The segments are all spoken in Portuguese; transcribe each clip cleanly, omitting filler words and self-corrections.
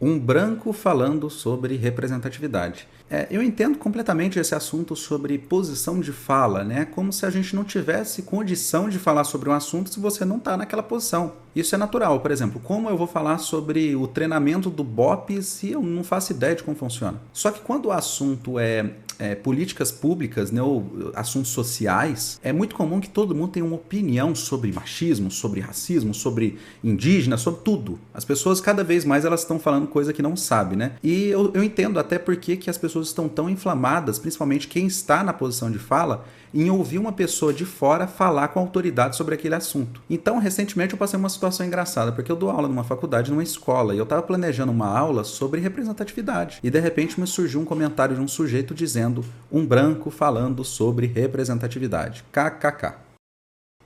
Um branco falando sobre representatividade. Eu entendo completamente esse assunto sobre posição de fala, né? Como se a gente não tivesse condição de falar sobre um assunto se você não está naquela posição. Isso é natural. Por exemplo, como eu vou falar sobre o treinamento do BOPE se eu não faço ideia de como funciona? Só que quando o assunto é políticas públicas, né, ou assuntos sociais, é muito comum que todo mundo tenha uma opinião sobre machismo, sobre racismo, sobre indígena, sobre tudo. As pessoas cada vez mais elas estão falando coisa que não sabe, né? E eu entendo até porque que as pessoas estão tão inflamadas, principalmente quem está na posição de fala, em ouvir uma pessoa de fora falar com autoridade sobre aquele assunto. Então, recentemente eu passei uma situação engraçada, porque eu dou aula numa faculdade, numa escola, e eu estava planejando uma aula sobre representatividade. E de repente me surgiu um comentário de um sujeito dizendo um branco falando sobre representatividade. KKK.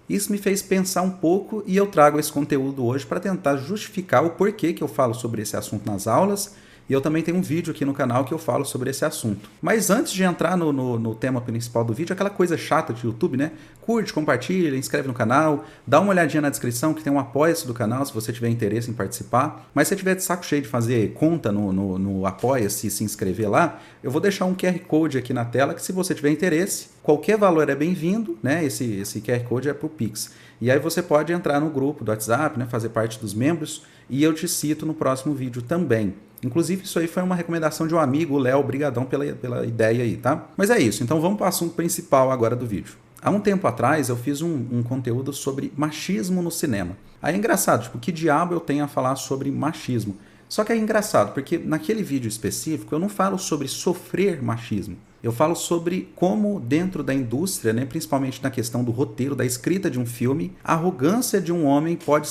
Isso me fez pensar um pouco e eu trago esse conteúdo hoje para tentar justificar o porquê que eu falo sobre esse assunto nas aulas. E eu também tenho um vídeo aqui no canal que eu falo sobre esse assunto. Mas antes de entrar no tema principal do vídeo, aquela coisa chata de YouTube, né? Curte, compartilha, inscreve no canal, dá uma olhadinha na descrição que tem um apoia-se do canal se você tiver interesse em participar. Mas se você tiver de saco cheio de fazer conta no apoia-se e se inscrever lá, eu vou deixar um QR Code aqui na tela que se você tiver interesse, qualquer valor é bem-vindo, né? Esse QR Code é pro Pix. E aí você pode entrar no grupo do WhatsApp, né? Fazer parte dos membros e eu te cito no próximo vídeo também. Inclusive, isso aí foi uma recomendação de um amigo, o Léo, brigadão pela ideia aí, tá? Mas é isso, então vamos para o assunto principal agora do vídeo. Há um tempo atrás eu fiz um conteúdo sobre machismo no cinema. Aí é engraçado, tipo, que diabo eu tenho a falar sobre machismo? Só que é engraçado, porque naquele vídeo específico eu não falo sobre sofrer machismo. Eu falo sobre como dentro da indústria, né, principalmente na questão do roteiro, da escrita de um filme, a arrogância de um homem pode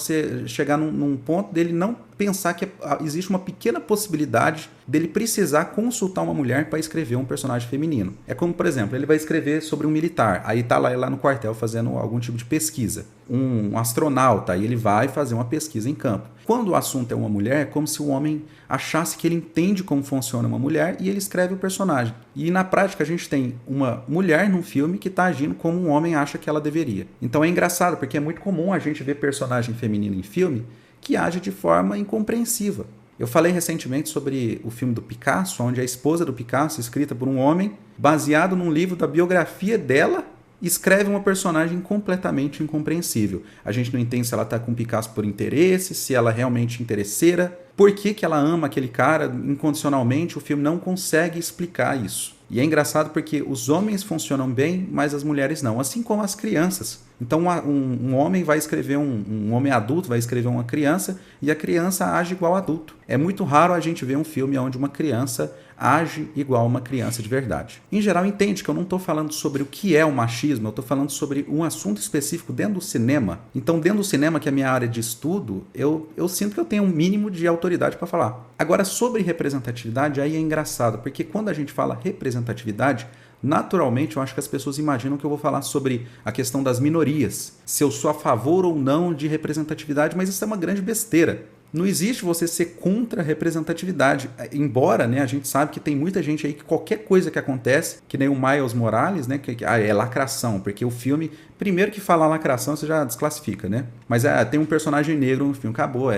chegar num ponto dele não pensar que existe uma pequena possibilidade dele precisar consultar uma mulher para escrever um personagem feminino. É como, por exemplo, ele vai escrever sobre um militar, aí tá lá no quartel fazendo algum tipo de pesquisa. Um astronauta, aí ele vai fazer uma pesquisa em campo. Quando o assunto é uma mulher, é como se o homem achasse que ele entende como funciona uma mulher e ele escreve o personagem. E na prática a gente tem uma mulher num filme que está agindo como um homem acha que ela deveria. Então é engraçado, porque é muito comum a gente ver personagem feminino em filme que age de forma incompreensiva. Eu falei recentemente sobre o filme do Picasso, onde a esposa do Picasso, escrita por um homem, baseado num livro da biografia dela, escreve uma personagem completamente incompreensível. A gente não entende se ela está com Picasso por interesse, se ela é realmente interesseira, por que ela ama aquele cara incondicionalmente, o filme não consegue explicar isso. E é engraçado porque os homens funcionam bem, mas as mulheres não, assim como as crianças. Então um homem vai escrever, um homem adulto vai escrever uma criança e a criança age igual adulto. É muito raro a gente ver um filme onde uma criança age igual uma criança de verdade. Em geral, entende que eu não estou falando sobre o que é o machismo, eu estou falando sobre um assunto específico dentro do cinema. Então, dentro do cinema, que é a minha área de estudo, eu sinto que eu tenho um mínimo de autoridade para falar. Agora, sobre representatividade, aí é engraçado, porque quando a gente fala representatividade, naturalmente, eu acho que as pessoas imaginam que eu vou falar sobre a questão das minorias, se eu sou a favor ou não de representatividade, mas isso é uma grande besteira. Não existe você ser contra a representatividade, embora, né, a gente sabe que tem muita gente aí que qualquer coisa que acontece, que nem o Miles Morales, né, que é lacração, porque o filme, primeiro que falar lacração você já desclassifica, né? Mas tem um personagem negro no filme, acabou,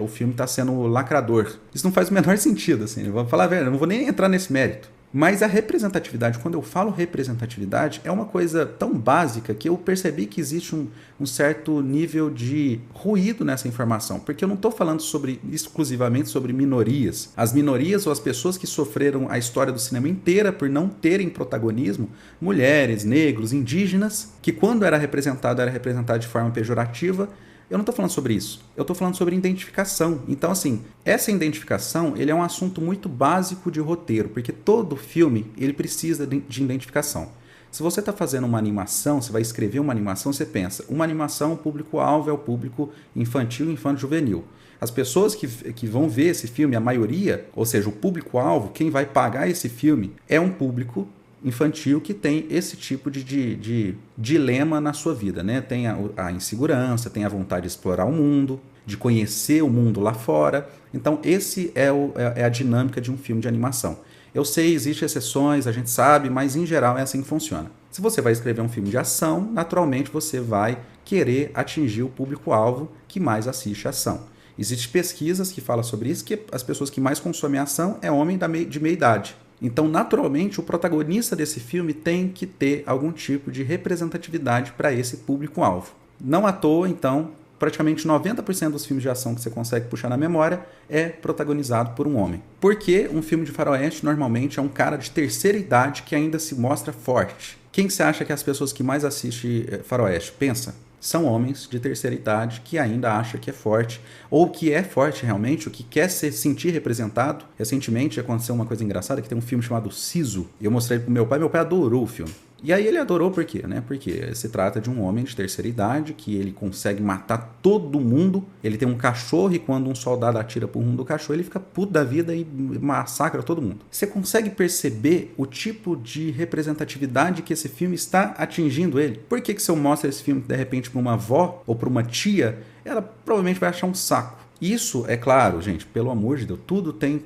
o filme está sendo lacrador. Isso não faz o menor sentido, assim, vamos falar a verdade, eu não vou nem entrar nesse mérito. Mas a representatividade, quando eu falo representatividade, é uma coisa tão básica que eu percebi que existe um certo nível de ruído nessa informação, porque eu não estou falando exclusivamente sobre minorias. As minorias ou as pessoas que sofreram a história do cinema inteira por não terem protagonismo, mulheres, negros, indígenas, que quando era representado de forma pejorativa. Eu não estou falando sobre isso, eu estou falando sobre identificação. Então, assim, essa identificação ele é um assunto muito básico de roteiro, porque todo filme ele precisa de identificação. Se você está fazendo uma animação, você vai escrever uma animação, você pensa, uma animação, o público-alvo é o público infantil e infanto-juvenil. As pessoas que vão ver esse filme, a maioria, ou seja, o público-alvo, quem vai pagar esse filme, é um público infantil que tem esse tipo de dilema na sua vida, né? Tem a insegurança, tem a vontade de explorar o mundo, de conhecer o mundo lá fora. Então, esse é a dinâmica de um filme de animação. Eu sei, existem exceções, a gente sabe, mas em geral é assim que funciona. Se você vai escrever um filme de ação, naturalmente você vai querer atingir o público-alvo que mais assiste a ação. Existem pesquisas que falam sobre isso, que as pessoas que mais consomem ação é homem de meia idade. Então, naturalmente, o protagonista desse filme tem que ter algum tipo de representatividade para esse público-alvo. Não à toa, então, praticamente 90% dos filmes de ação que você consegue puxar na memória é protagonizado por um homem. Porque um filme de faroeste normalmente é um cara de terceira idade que ainda se mostra forte. Quem você acha que é as pessoas que mais assistem faroeste? Pensa. São homens de terceira idade que ainda acham que é forte, ou que é forte realmente, ou que quer se sentir representado. Recentemente aconteceu uma coisa engraçada, que tem um filme chamado Siso, e eu mostrei pro meu pai adorou o filme. E aí ele adorou por quê? Né? Porque se trata de um homem de terceira idade, que ele consegue matar todo mundo, ele tem um cachorro e quando um soldado atira por um do cachorro, ele fica puto da vida e massacra todo mundo. Você consegue perceber o tipo de representatividade que esse filme está atingindo ele? Por que se eu mostro esse filme de repente para uma avó ou para uma tia, ela provavelmente vai achar um saco? Isso, é claro, gente, pelo amor de Deus, tudo tem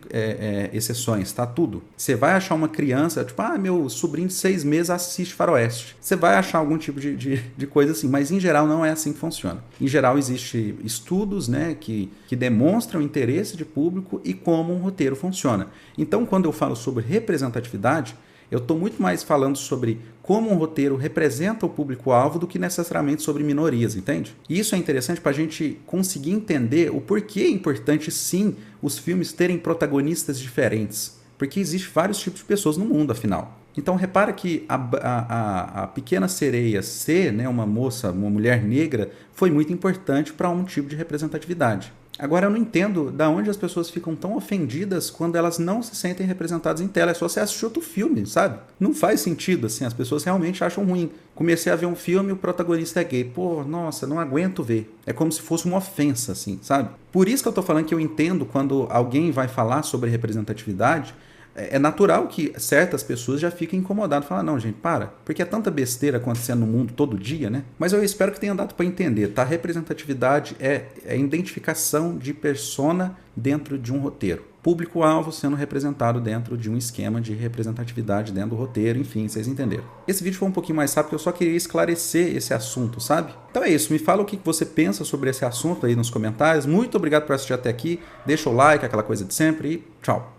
exceções, tá? Tudo. Você vai achar uma criança, tipo, meu sobrinho de 6 meses assiste faroeste. Você vai achar algum tipo de coisa assim, mas em geral não é assim que funciona. Em geral existem estudos, né, que demonstram o interesse de público e como um roteiro funciona. Então, quando eu falo sobre representatividade, eu estou muito mais falando sobre como um roteiro representa o público-alvo do que necessariamente sobre minorias, entende? E isso é interessante para a gente conseguir entender o porquê é importante, sim, os filmes terem protagonistas diferentes. Porque existem vários tipos de pessoas no mundo, afinal. Então, repara que a Pequena Sereia ser, né, uma moça, uma mulher negra, foi muito importante para um tipo de representatividade. Agora, eu não entendo de onde as pessoas ficam tão ofendidas quando elas não se sentem representadas em tela. É só você assistir outro filme, sabe? Não faz sentido, assim, as pessoas realmente acham ruim. Comecei a ver um filme e o protagonista é gay. Pô, nossa, não aguento ver. É como se fosse uma ofensa, assim, sabe? Por isso que eu tô falando que eu entendo quando alguém vai falar sobre representatividade. É natural que certas pessoas já fiquem incomodadas, falam, não, gente, para, porque é tanta besteira acontecendo no mundo todo dia, né? Mas eu espero que tenha dado para entender, tá? Representatividade é identificação de persona dentro de um roteiro. Público-alvo sendo representado dentro de um esquema de representatividade dentro do roteiro, enfim, vocês entenderam. Esse vídeo foi um pouquinho mais rápido, porque eu só queria esclarecer esse assunto, sabe? Então é isso, me fala o que você pensa sobre esse assunto aí nos comentários. Muito obrigado por assistir até aqui, deixa o like, aquela coisa de sempre e tchau!